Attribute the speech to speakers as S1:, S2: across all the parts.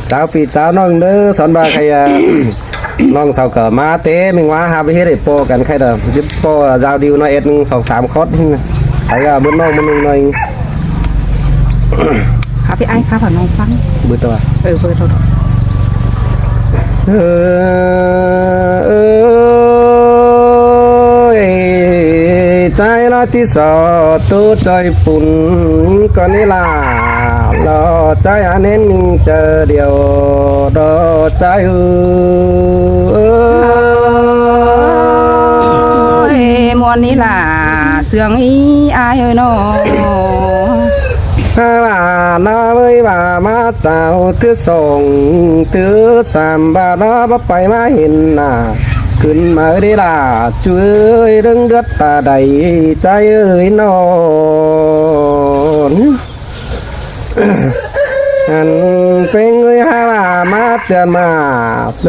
S1: เจ้าปีเจ้าน้องเด้อสอนบาใครน้องสาวเกิดมาเต้มึงว่าหาไปเฮ็ดไอ้โปกันใครเด้อจิโปยาวดิวน้อยเอ็ดนึง2-3คอร์สใส่ก็มื้อน้องมื้อนึงหน่อย
S2: ค่ะพี่ไอ้ค่ะผ่านน้องฟัง
S1: เบิดตัว
S2: เบอร์โทร
S1: ใจละที่สอตัวใจปุ่นก็นี่ล่ะรอใจอันนี้นิ่งเจอเดียวรอใจ
S2: มวนนี้ล่ะเสียงอีอายเอ้ยน้อง
S1: ว่านาเว้ยว่ามาเต่าถือส่งถือ3 บาทแล้วไปมาเห็นหน้าขึ้นมาได้ล่ะช่วยเรื่องเดือดตาใดใจเอ้ยนอนอันเป็นเงยหามาเตือนมาเ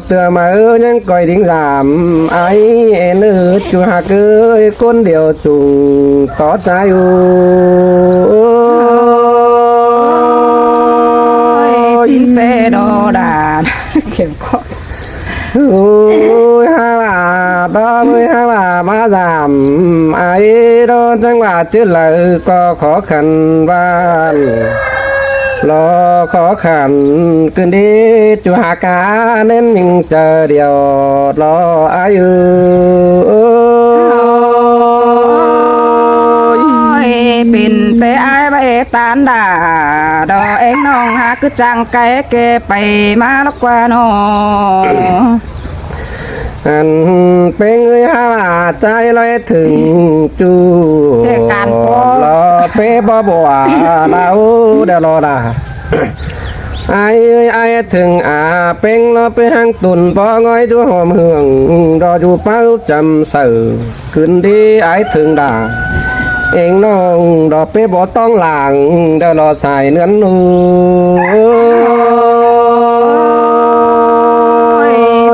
S1: ตือนมายังก่อยดิ้งสามไอ้เอ็นจูหักคนเดียวจุงต่อใจอยู่
S2: สินเปโดดาเข็มข้อ
S1: ฮาว่าดอเลยฮาว่ามาดามไอ้โดนจังหวะจืดเลยก็ขอขันบ้านรอขอขันคืนดีจูหากาเน้นมิงเจอเดียวรออายุ
S2: เป็นไปไอ้ใบตานด่าดอเอ็งน้องหาคือจังไก่เกไปมาลกกว่าน้อง
S1: อันเป็นเงยหาใจลอยถึงจู
S2: เจการพอ
S1: รอเป๊บบัวเราเดี๋ยวรอละไอ้ถึงเป็นรอไปหางตุนปอง้อยจูหอมเหืองรออยู่เป้าจำสื่อขึ้นดีไอ้ถึงด่าเองน้องดอกเป๊บ่ต้องหลังเดี๋ยวรอสายเนื้อนู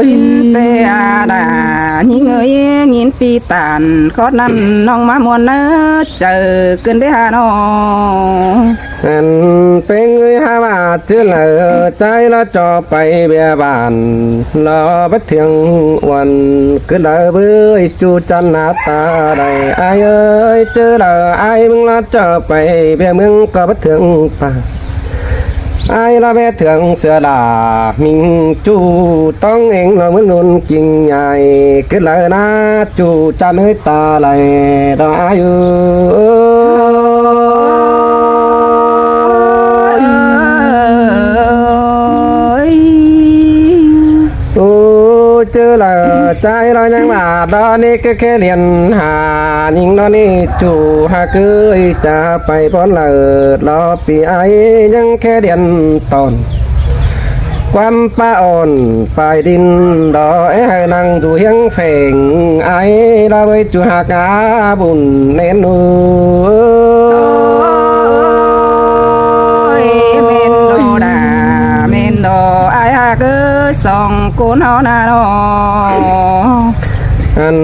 S2: สินเตอาดายิงเอ้ยยินปีตานขอนั้นน้องมามวนเนอเจอเกินได้หาน้อง
S1: อันเป็นเงยหาว่าเชื่อเลยใจละจอไปเบียบานรอบัดเถียงวันขึ้นเลยเบื่อจูจันหน้าตาใดไอ้เอ้ยเจอเลยไอ้มึงละจอไปเบียมึงก็บัดเถียงป่าไอ้ละเบียเถียงเสือดามิงจูต้องเองเราเหมือนนุ่นกิ่งใหญ่ขึ้นเลยนะจูจันเอ้ยตาไหลรออายุเจอละใจเรายังมาดอนี่ก็แค่เรียนหายิงดอนี่จู่หาเกยจะไปป้อนเลยรอปีไอยังแค่เรียนตอนความป้าอ่อนปลายดินดอให้นั่งจู่เฮียงเฟ่งไอเราไปจู่หากาบุญเน้นนู
S2: เมนโดดาเมนโดไอ้ฮักสองคนเฮานาโน
S1: อัน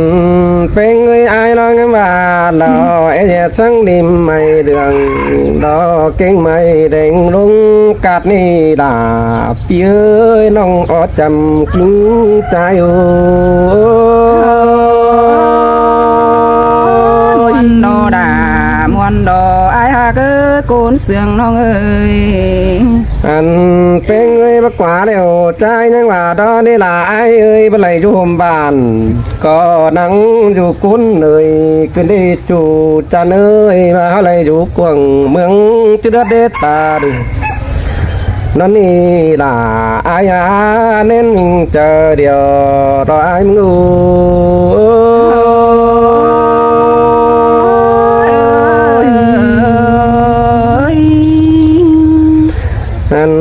S1: เป็นเงยไอ้เราเงี้ยว่าเราไอ้เหี้ยสังดิมไม่เดืองเราเก่งไม่เด้งลุงกัดนี่ดาเปี้ยน้องอดจำกินใจอยู่
S2: มวนโดดามวนโดไอ้ฮักโกนเสียงน้องเอ้ย
S1: อันเป็นเงยบักกว่าเดียวใจยังว่าดอนี่ล่ะไอ้เอ้ยไปเลยอยู่โฮมบ้านก็นั่งอยู่กุ้นเลยขึ้นได้จู่จันเอ้ยมาอะไรอยู่กวางเมืองจุดเด็ดตาดินั่นนี่ล่ะไอ้เน้นมิงเจอเดียวรอไอ้มึงอัน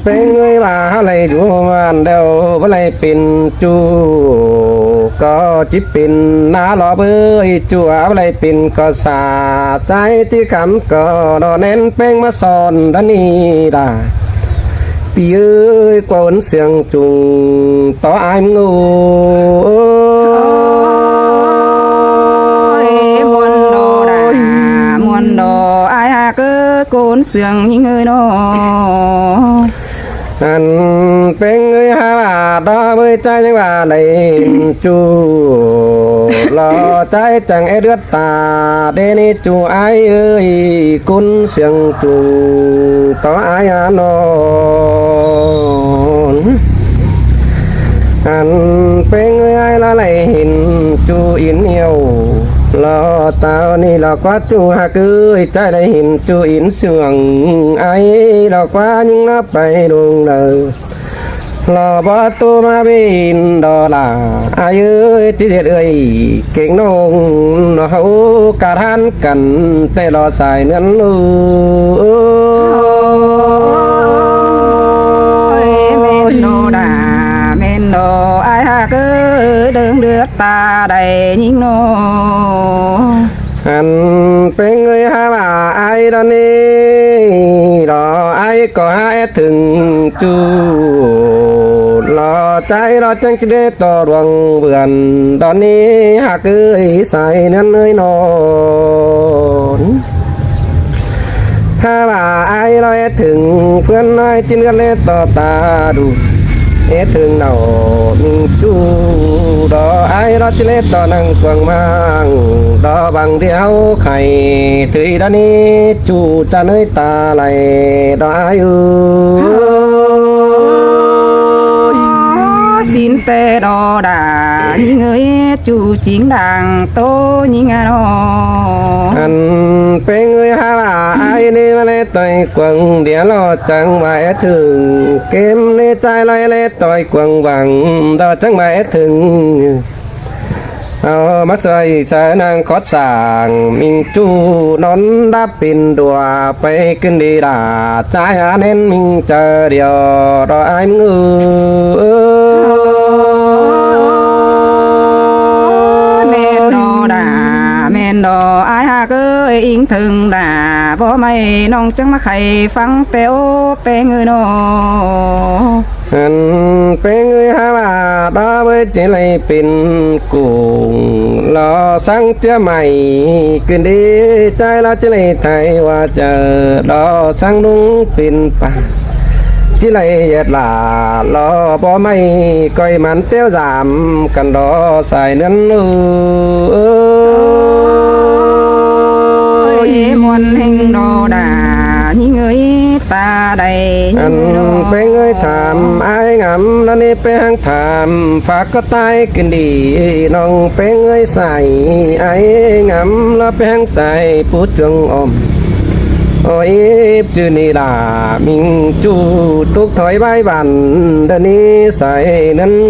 S1: เป็นเงยว่าอะไรอยู่บ้านเดียวอะไรเป็นจูก็จิบเป็นนาหล่อเบยจั่วอะไรเป็นก็สาใจที่คำก็ดอเน้นเป็นมาสอนด้านนี้ได้ปีเอ้ยกวนเสียงจุงต่อไอ้มึง
S2: มวนโดดามวนโดไอ้ฮักโกนเสียงหิงเอ้ยน้อ
S1: anh bên người hà đó với trái những bà này chú lo trái chẳng e đứt ta đến đi chú ai ơi cún xiềng trùng có ai non anh bên người ai là lại hình chú in yêu lo tao ni lo quá chú hà cứ trái đây hình chú in sương ai lo quá những nó bay đường đời lo bỏ tu mà bên đó là ai ơi tí thiệt ơi kính nông nó hấu cả than cần tay lo xài nén
S2: men đồ ai ha cứ đừng đưa ta đầy những nô
S1: anh bên người ha bà ai đó ni đó ai có ai thường chú lo trái lo chẳng chỉ để to ruộng vườn đó ni hạ cứ xài nên nơi nón ha bà ai lo thường phương ai tin gần lên to ta đủ thường nào chú đó ai đó chỉ lấy to năng quăng mang đó bằng đeo khay tươi đó ni chú cha nơi ta lại đó ai
S2: xin tê đo đà những người chủ chính đàng tô những ngà nó
S1: anh bên người ha bà ai đi mà lấy tay quăng đĩa lo chẳng bài thường kiếm lấy tay lấy tay quăng bằng đó chẳng bài thường mắt rơi trái năng có sàng mình chú nón đáp pin đùa bay kinh đi đà trái nên mình chờ điều đó ai ngư
S2: men đồ ai ha cứ yên thường đà bó mày non chẳng mắc hay phăng téo pe người nó
S1: anh pe người ha bà đó với chỉ lấy pin cùng lo sáng chưa mày kinh đi trái lo chỉ lấy thay qua chờ đó sáng đúng pin pa chỉ lấy là lo bó mày coi mắn tiêu giảm cần đó xài nên
S2: muôn hình đồ đà những người ta đầy
S1: anh bé người thảm ai ngắm nó đi bé hang thảm phá có tay kinh đi nong bé người xài ai ngắm nó bé hang xài phút chuông ôm ôi chứ ni là mình chú túc thói bay bàn đợt ni xài nên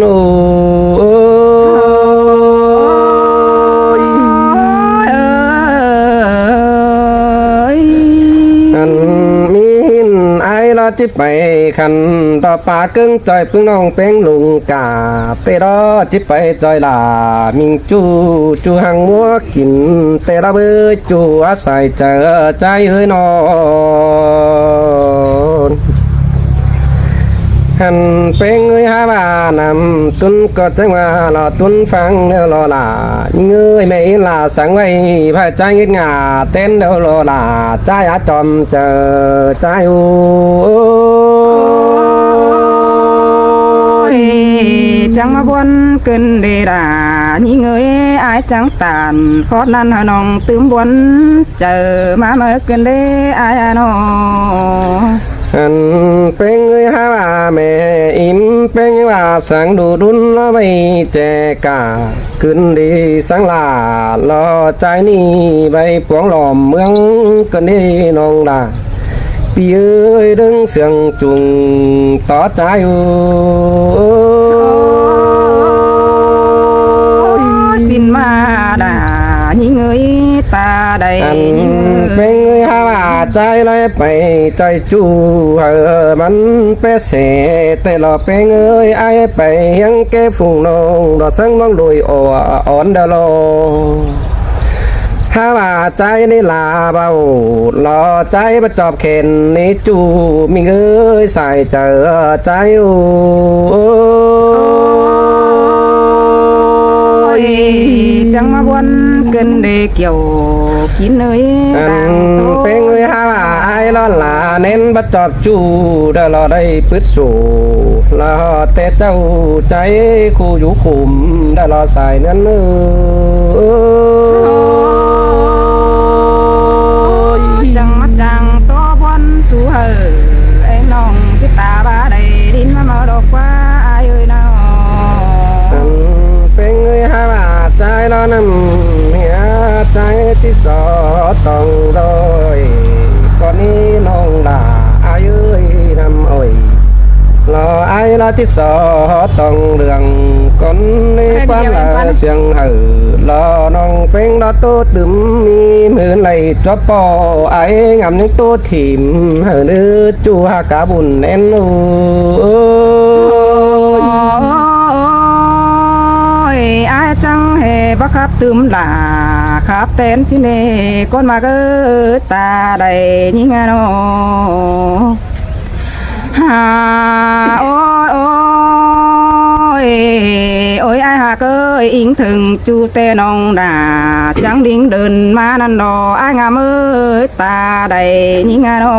S1: ที่ไปขันต่อป่าเกิ้งจอยพึ่งน้องเป้งลุงกาเตรอที่ไปจอยลามิงจูหังมัวกินเตระเบอจูอาศัยเจอใจเฮ้ยนอนหันเป้งเอ้ยฮาบานำตุนก็จังว่าหล่อตุนฟังเดี๋ยวรอลาเงยไม่ลาสังไว้พระใจงิดงาเต้นเดี๋ยวรอลาใจอาจอมเจอใจ
S2: chẳng mà buồn cơn đề đà những người ai chẳng tàn khó năn hà nòng tươm buồn chờ mà mở cơn đề ai nó
S1: anh bên người ha bà mẹ im bên bà sáng đủ đun nó bay trẻ cả cơn đi sáng là lo trái ni bay quảng lòm mương cơn đi nong đà pi ơi đứng sương trùng tỏ trái
S2: xin ma đà những người ta đầy
S1: anh bên người ha bà trái lại bay trái chu hờ bắn bé sẻ tay lò bên người ai bay hăng cái phùng nông đỏ sáng mong đùi ổn đờ lô ha bà tráiนี่ลาเบารอใจประจอบเข็นนี่จูมีเอ้ยใส่เจอใจ
S2: chẳng mà buồn cơn đề kiểu kín nơi
S1: anhเป็นngười ha bà ai lo là nên bắt chọt chu đã lo đây bứt sổ là tết châu cháy khu vũ khùm đã lo xài nên
S2: chẳng mắt chẳng to bon su hờ em nong cái ta ba đầy đin mà mở đột qua ai ơi nào
S1: เป็นngười hai bà trai lo nằm nghĩa trai tí sọ tòng rồi con đi nong là ai ơi nằm ơi lo ai lo tí sọ tòng đường con đi quan là xiềng hở lo nong bên đó tốt đừng mi mưa này cho po ai ngắm những tốt thìm hở nữ chu hà cả bùn nén
S2: ai chẳng hề bắt khắp tươm là khắp tên xin nè con mà cứ ta đầy như nghe nó ôi ôi ôi ai hà ơi in thường chu tê nong đà chẳng điên đơn mà năn đò ai ngàm ơi ta đầy như nghe nó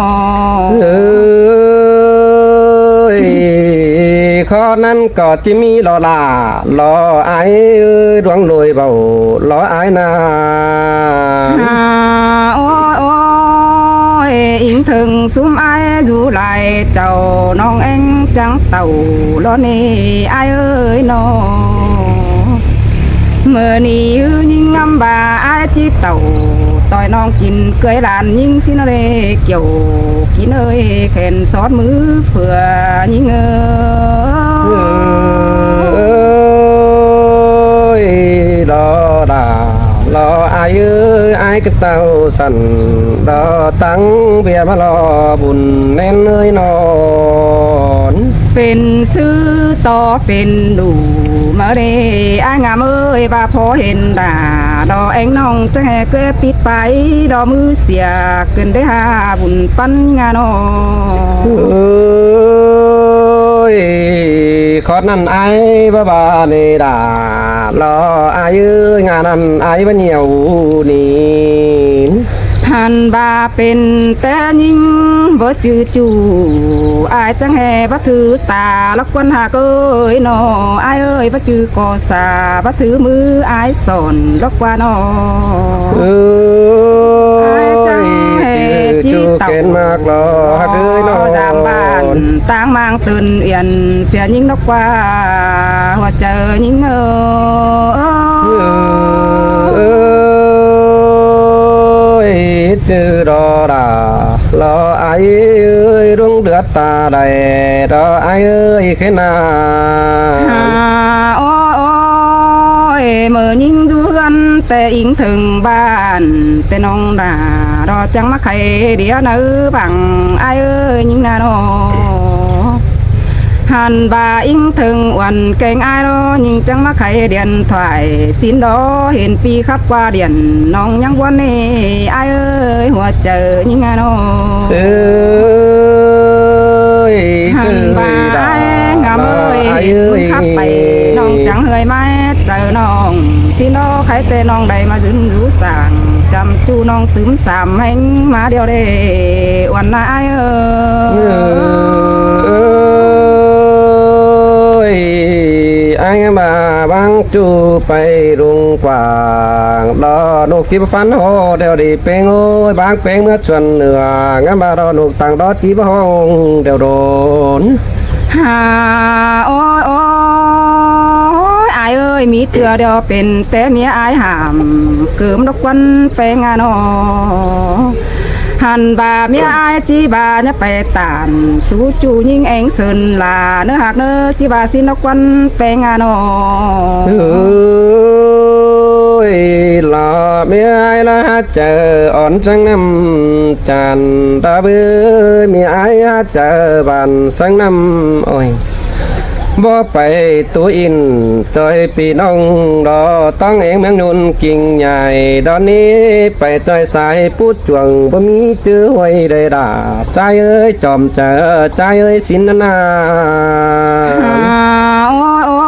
S1: khó năn có chỉ mi lo là lo ai đoán lùi vào lo ai na
S2: ôi ôi in thường xúm ai dù lại chầu non anh trắng tàu lo nè ai ơi nó mờ nì nhưng ngâm bà ai chi tàu tỏi non kín cưới làn nhưng xin nó để kiểu kín ơi khen xót mứ phừa nhưng
S1: ơi lo đà lo ai ơi ai cái tao sẵn đó tăng về mà lo buồn nên ơi non
S2: เป็นซื้อต่อเป็นดูมาเรอางามเอ้ยว่าพอเห็นด่าดอแองน้องจะแห่เกยปิดไปดอมือเสียเกินได้หาบุญปันงานอ
S1: ơi khó năn ai ba ba này đã lo ai ơi ngàn năn ai bao nhiêu nì
S2: หันบาเป็นแต่ยิ่งบ่จือจูอายจังแห่บ่ถือตาลักวันหาเอ้ยนออายเอ้ยบ่จือกอสาบ่ถือมืออายสอนลักว่านอ
S1: ơi chú kén mạc lo hạt ơi nó
S2: จามบ้านต่างมางตื่นเอียนเสียยิ่งลักว่าหัวเจอยิ่ง
S1: chữ đó là lo ai ơi đúng đứa ta đây đó ai ơi thế nào
S2: โอ้ยเมื่อยิ่งดูกันแต่อิงถึงบ้านแต่น้องด่ารอจังมาใครเดียวเนื้อบังไอเอ้ยยิ่งนาโนหันบาอิงถึงวันเก่งไอโรยิ่งจังมาใครเดียนถอยสินดอเห็นปีครับกว่าเดียนน้องยังวันนี้ไอเอ้ยหัวเจอยิ่งนาโน
S1: ơi
S2: หันบาไองามเอ้ยมึงขับไปน้องจังเฮยไม้เจอน้องสิน้อใครเตน้องใดมาถึงรู้สั่งจำจูน้องตื้มสามแห่งมาเดียวเด้วันนาย
S1: ơi anh bà băng chu bay rung quảng đó nụ kim phán hồ đều đi bên ơi băng bên mất xuân nửa ngắm bà đó nụ tàng đó chỉ bao hông đều đồn
S2: ฮ่าโอ้ยโอ้ยอายเอ้ยมีเตือเดียวเป็นแต่เมียอายหามเกิมดอกวันไปงานอหันบาเมียอายจีบาเนี่ยไปตานสู้จูยิ่งเองเสินลาเนื้อหักเนื้อจีบาสินดอกวันไปงานอ
S1: ơi lò mía ai là chờ ổn sang năm tràn ta bữa mía ai chờ bàn sang năm ôiบ่ไปตัวอินจอยปีน้องดอต้องเองแมงนุ่นกิ่งใหญ่ดอนนี้ไปจอยสายพูดจวงบ่มีเจอไว้ได้ด่าใจเอ้ยจอมเจอใจเอ้ยสินนา
S2: โอ้ยโอ้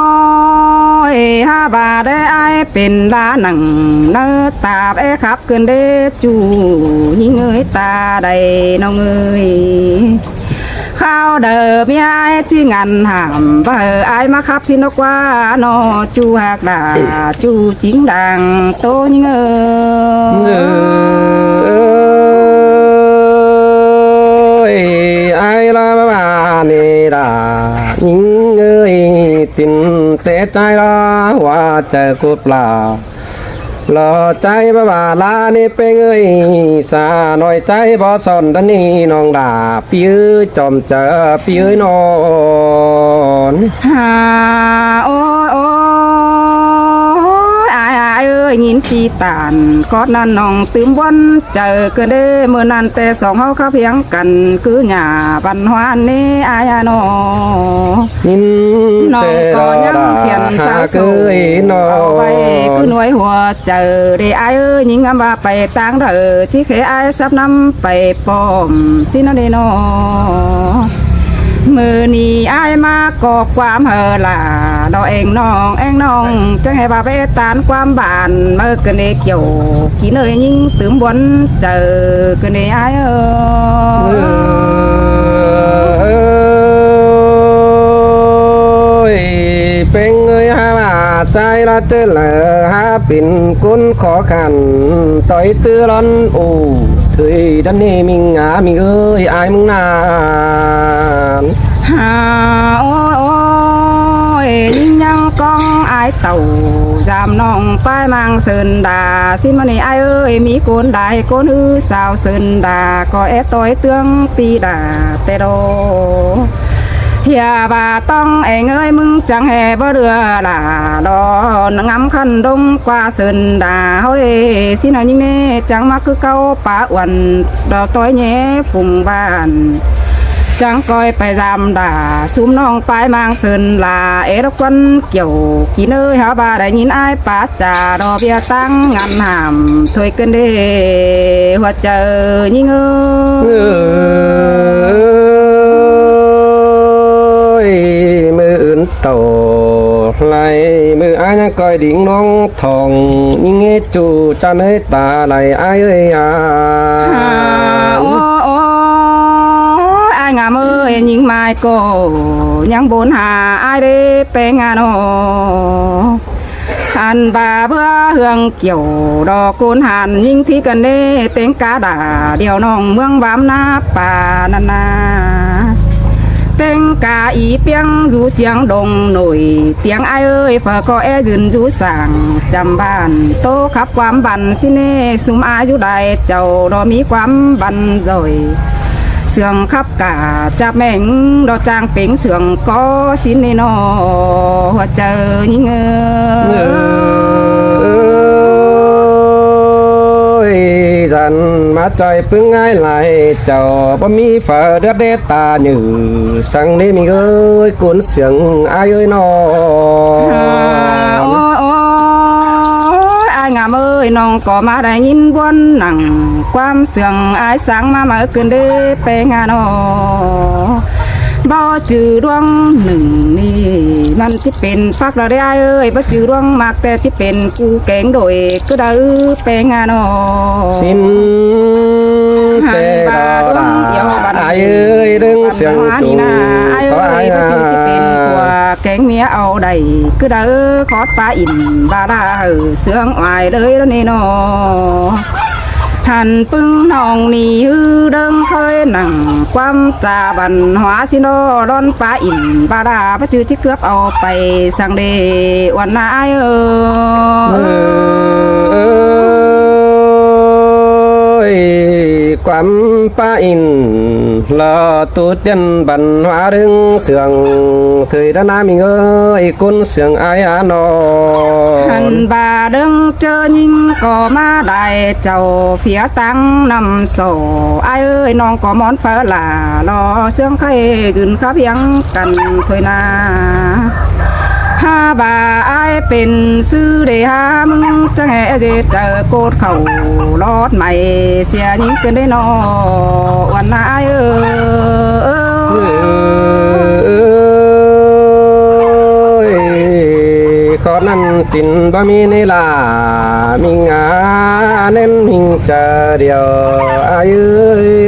S2: ยฮาบาได้อาย เป็นลาหนังเนื้อตาแอขับเกินเด้จูยิ่งเงยตาใดน้องเอ้ยข้าวเดิมยายที่งานหามเบอไอายมาขับสินกว่านอจูหักดาจูจิงดังโตยิ่งเอ้ยไอละบ้านี่ดายิ่งเอ้ยตินเตะใจละว่าจะกุบลาหล่อใจบ้าลานี่เป็นเอ้ยสาหน่อยใจบ่สนดันนี่น้องดาปิ้วจอมเจอปิ้วนอนฮาโอ้ยโอ้ยอายเอ้ยยินทีตานกอดนั่นน้องตื่มวันเจอเกินเด้เมื่อนั้นแต่สองเฮาเข้าเพียงกันคือหญ้าบันหวานนี่อายนอน้องก็ยังเขียนสาวสวยเอาไว้คือหน่วยหัวเจอได้อายเอ้ยยิงว่าไปต่างเด้อที่เคยอายซับน้ำไปปอมสินะเด้นอมือนี้อายมาก่อความเฮล่ะดอเองน้องจังให้บาไปตานความบานเมื่อกันเดเกี่ยวกี่เนยยิ่งตื่มบนเจอกันเดอายเป็นเงยหาใจละเจอเลยหาปิ่นกุนขอขันต่อยตื้อร้อนโอ้เฮ้ยดันนี่มิงหามิงเอ้ยอายมึงนานฮาโอ้ยโอ้ยยิ่งยังกองอายเต่าจำน้องป้ายมังเสินดาสิมันนี่อายเอ้ยมีโกนได้โกนฮือสาวเสินดาก็แอต่อยเตืองปีดาเตโดเฮียบาต้องเองเอ้ยมึงจังแห่บ่เรือล่ะดอนงำคันดงกว่าเสินดาเฮ้ยสิหน่อยยิ่งนี่จังมาคือเก่าป่าอ้วนดอกต้อยแย่ฝุ่งบ้านจังก้อยไปจำด่าซุ่มน้องปลายมางเสินลาเอรกวันเกี่ยวกี่เนยหาบาได้ยินอ้ายป้าจ่าดอกเบี้ยตั้งงานหามถอยเกินเด้หัวเจอยิ่งมืออื่นโตไหลมืออ้ายก้อยดิ่งน้องทองยิ่งเงจูจันเอ้ยตาไหลอ้ายเอ้ยงามเอ้ยยิงไม้ก็ยังบนหาอายได้เป็นงานอันบาเบื่อเฮืองเกี่ยวดอกกุนหันยิงที่กันเด้เต็งกาดาเดียวน้องเมืองบามนาป่านานาเต็งกาอีเปียงจูเจียงดงหน่อยเตียงอายเอ้ยฝาก็แอยืนจูสั่งจำบ้านโตขับความบันสิเน่สุมอายุใดเจ้าดอมีความบันจอยเสื่องขับกาจับแมงดอกจางเป่งเสื่องก็สินนอหัวเจอยิ่งจันมาใจพึ่งง่ายไหลเจ้าบ่มีฝ่าเดือดเดตาหนึ่งสั่งนี้มีเอ้ยกุนเสียงอายเอ้ยนองามเอ้ยน้องก็มาได้ยินบนหนังความเสียงอายสั่งมาเมื่อคืนได้ไปงานบ่จือดวงหนึ่งนี่มันที่เป็นฟักเราได้เอ้ยบ่จือดวงมากแต่ที่เป็นกูแกงโดยก็ได้ไปงานสินแต่ดาเดียวบัดเอ้ยเรื่องเสียงจูก็อายบ่จือที่เป็นกัวแกงเมียเอาได้ก็ได้ขอดปลาอิ่มบาดาเสืองอายเลยแล้วนี่นอหันปึ้งน้องนี่เดิงเคยหนังความจ่าบันหัวสิโนร้อนปลาอิ่มบาดาพระจือที่เกือบเอาไปสั่งเดวันนายความปลาอิ่มลอตูดยันบันหัวดึงเสียงเถิดด้านน้ามีเอ้ยคนเสียงอายนอหันบาเดิงเจอยิ่งก็มาได้เจ้าเพียตั้งนำโซอายเอ้ยน้องก็มอนเฟอลารอเสียงใครยืนข้าเพียงกันถอยนาฮาบาอายเป็นซื้อเดหามึงจะแห่เจอโกดเขาลอดใหม่เสียยิ่งเกินได้นอวันนายขอนั่น
S1: ตินบ่มีในลามีงาเน้นหิงเจอเดียวอายุ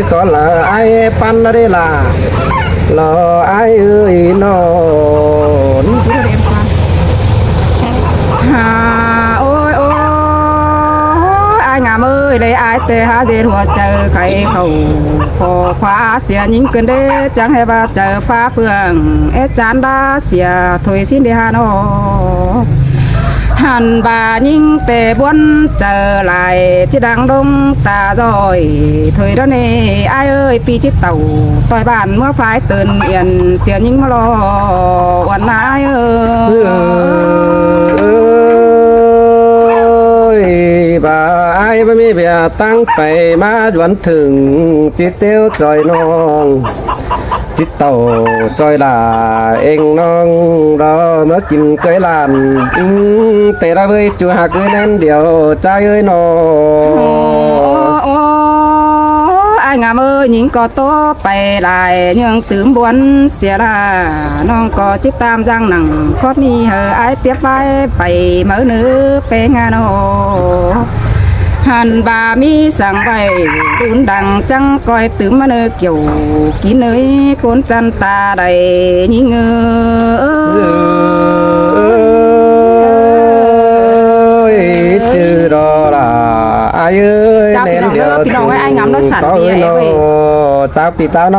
S1: ขอละไอปันละได้ลารอไอเอ้ยนอน
S2: หาโอ้ยโอ้ยai ngàm ơi đây ai tê há dê hùa chờ khay khẩu phò khóa xìa nhìn cơn đê chẳng hay ba chờ phá phường ế chán đá xìa thôi xin đi hà nó hàn bà nhìn tê buôn trở lại chỉ đang đông ta rồi thời đó nè ai ơi pi chiếc tàu tỏi bàn mưa phái tờn yên xìa nhìn mà lo oan ai ơi
S1: bà aiบ่มีเบียตั้งไปมาวันถึงจิตเตียวจอยน้องจิตเต่าจอยด่าเองน้องรอเมื่อกินเคยลานแต่ละเว้ยจูหาเกยนั่นเดียวใจเอ้ยน้อง
S2: ai ngàm ơi nhìn có tố bày lại nhưng tướng buồn xìa là non có chiếc tam giang nặng khót mi hờ ai tiếp vai bày mở nữ bé nga nô hàn bà mi sang bày đun đằng trăng coi tướng mà nơ kiểu kín nơi cuốn chăn ta đầy nhí
S1: ơi chứ đó là ai ơi nên điều
S2: ai ngắm nó sẵn
S1: có
S2: đi ấy
S1: nó tao bị tao nó